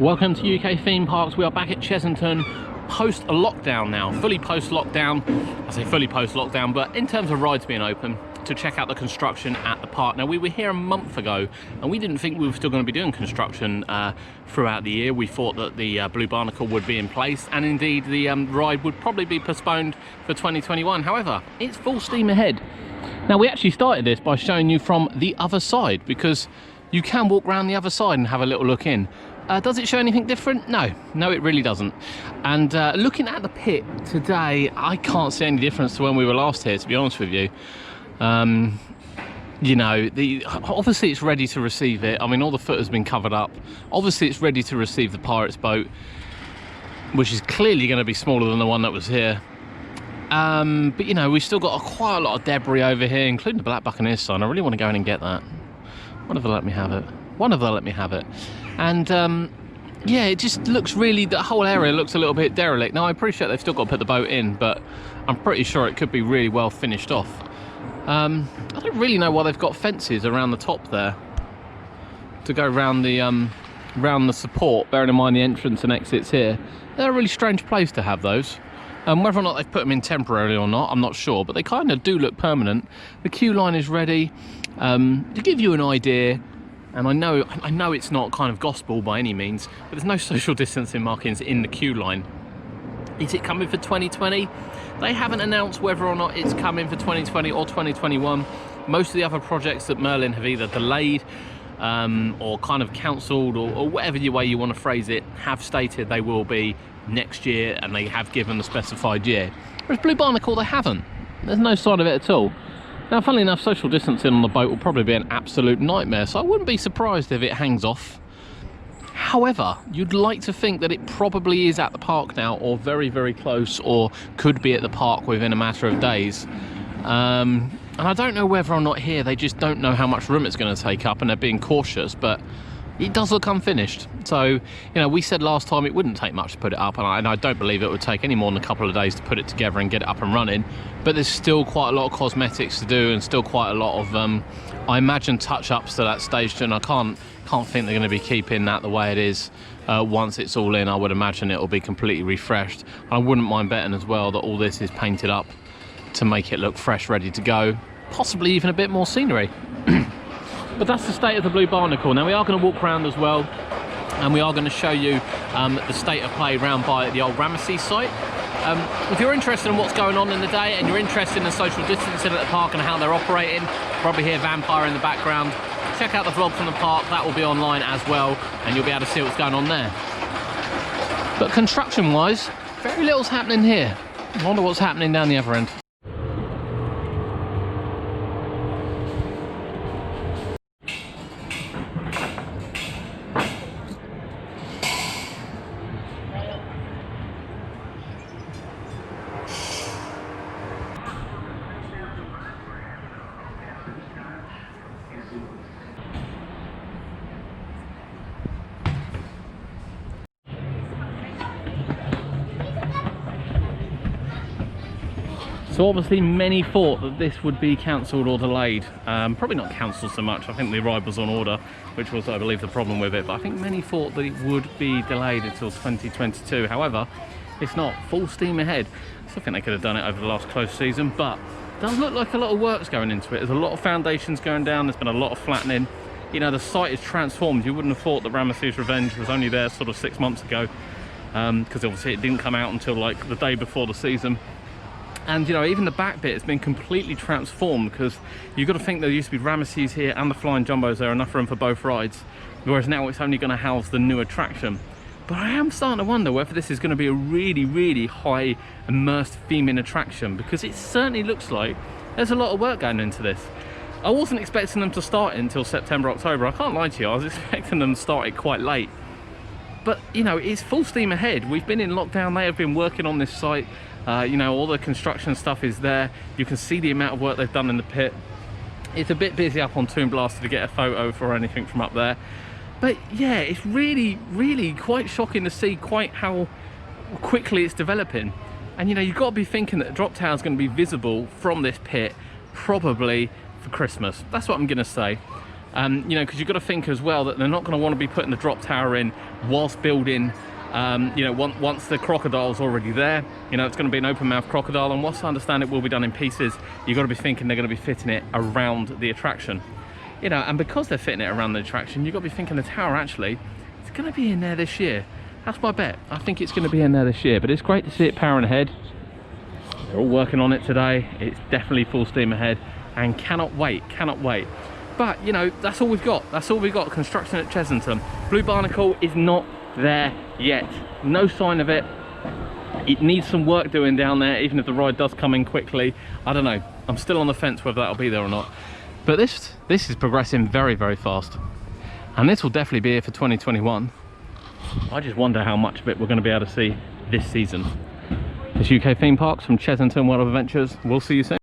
Welcome to UK Theme Parks. We are back at Chessington post-lockdown now, fully post-lockdown. I say fully post-lockdown, but in terms of rides being open, to check out the construction at the park. Now, we were here a month ago and we didn't think we were still going to be doing construction throughout the year. We thought that the Blue Barnacle would be in place, and indeed the ride would probably be postponed for 2021. However, it's full steam ahead. Now, we actually started this by showing you from the other side, because you can walk around the other side and have a little look in. Does it show anything different? No, it really doesn't. And looking at the pit today, I can't see any difference to when we were last here, to be honest with you. You know, obviously it's ready to receive it. I mean, all the foot has been covered up. Obviously it's ready to receive the Pirates boat, which is clearly going to be smaller than the one that was here. But you know, we've still got quite a lot of debris over here, including the Black Buccaneers sign. I really want to go in and get that. One of them let me have it. And yeah, it just looks really, the whole area looks a little bit derelict. Now, I appreciate they've still got to put the boat in, but I'm pretty sure it could be really well finished off. I don't really know why they've got fences around the top there to go around the support, bearing in mind the entrance and exits here. They're a really strange place to have those. Whether or not they've put them in temporarily or not, I'm not sure, but they kind of do look permanent. The queue line is ready. To give you an idea, and I know it's not kind of gospel by any means, but there's no social distancing markings in the queue line. Is it coming for 2020? They haven't announced whether or not it's coming for 2020 or 2021. Most of the other projects that Merlin have either delayed or kind of cancelled, or whatever way you want to phrase it, have stated they will be next year, and they have given the specified year. Whereas Blue Barnacle, they haven't. There's no sign of it at all. Now, funnily enough, social distancing on the boat will probably be an absolute nightmare, so I wouldn't be surprised if it hangs off. However, you'd like to think that it probably is at the park now, or very, very close, or could be at the park within a matter of days. And I don't know whether or not here they just don't know how much room it's going to take up and they're being cautious, but it does look unfinished. So, you know, we said last time it wouldn't take much to put it up, and I don't believe it would take any more than a couple of days to put it together and get it up and running. But there's still quite a lot of cosmetics to do, and still quite a lot of, I imagine, touch-ups to that stage, and I can't think they're going to be keeping that the way it is. Once it's all in, I would imagine it'll be completely refreshed. I wouldn't mind betting as well that all this is painted up to make it look fresh, ready to go, possibly even a bit more scenery. But that's the state of the Blue Barnacle. Now, we are going to walk around as well, and we are going to show you the state of play round by the old Ramesses site. If you're interested in what's going on in the day, and you're interested in the social distancing at the park and how they're operating, probably hear Vampire in the background, check out the vlog from the park. That will be online as well, and you'll be able to see what's going on there. But construction wise, very little's happening here. I wonder what's happening down the other end. So obviously many thought that this would be cancelled or delayed. Probably not cancelled so much. I think the ride was on order, which was, I believe, the problem with it. But I think many thought that it would be delayed until 2022. However, it's not. Full steam ahead. I still think they could have done it over the last close season, but it does look like a lot of work's going into it. There's a lot of foundations going down. There's been a lot of flattening. You know, the site is transformed. You wouldn't have thought that Ramesses Revenge was only there sort of 6 months ago, because obviously it didn't come out until like the day before the season. And you know, even the back bit has been completely transformed, because you've got to think there used to be Ramesses here and the Flying Jumbos there, enough room for both rides, whereas now it's only going to house the new attraction. But I am starting to wonder whether this is going to be a really, really high immersed theming attraction, because it certainly looks like there's a lot of work going into this. I wasn't expecting them to start it until September, October. I can't lie to you, I was expecting them to start it quite late. But you know, it's full steam ahead. We've been in lockdown. They have been working on this site. You know, all the construction stuff is there. You can see the amount of work they've done in the pit. It's a bit busy up on Toon Blaster to get a photo for anything from up there. But yeah, it's really, really quite shocking to see quite how quickly it's developing. And you know, you've got to be thinking that the drop tower is going to be visible from this pit probably for Christmas. That's what I'm going to say. You know, because you've got to think as well that they're not going to want to be putting the drop tower in whilst building, you know, once the crocodile's already there. You know, it's going to be an open mouth crocodile, and whilst I understand it will be done in pieces, you've got to be thinking they're going to be fitting it around the attraction. You know, and because they're fitting it around the attraction, you've got to be thinking the tower actually, it's going to be in there this year. That's my bet. I think it's going to be in there this year, but it's great to see it powering ahead. They're all working on it today. It's definitely full steam ahead, and cannot wait, cannot wait. But, you know, that's all we've got. That's all we've got. Construction at Chessington. Blue Barnacle is not there yet. No sign of it. It needs some work doing down there, even if the ride does come in quickly. I don't know. I'm still on the fence whether that'll be there or not. But this is progressing very, very fast. And this will definitely be here for 2021. I just wonder how much of it we're going to be able to see this season. This UK Theme Parks from Chessington World of Adventures. We'll see you soon.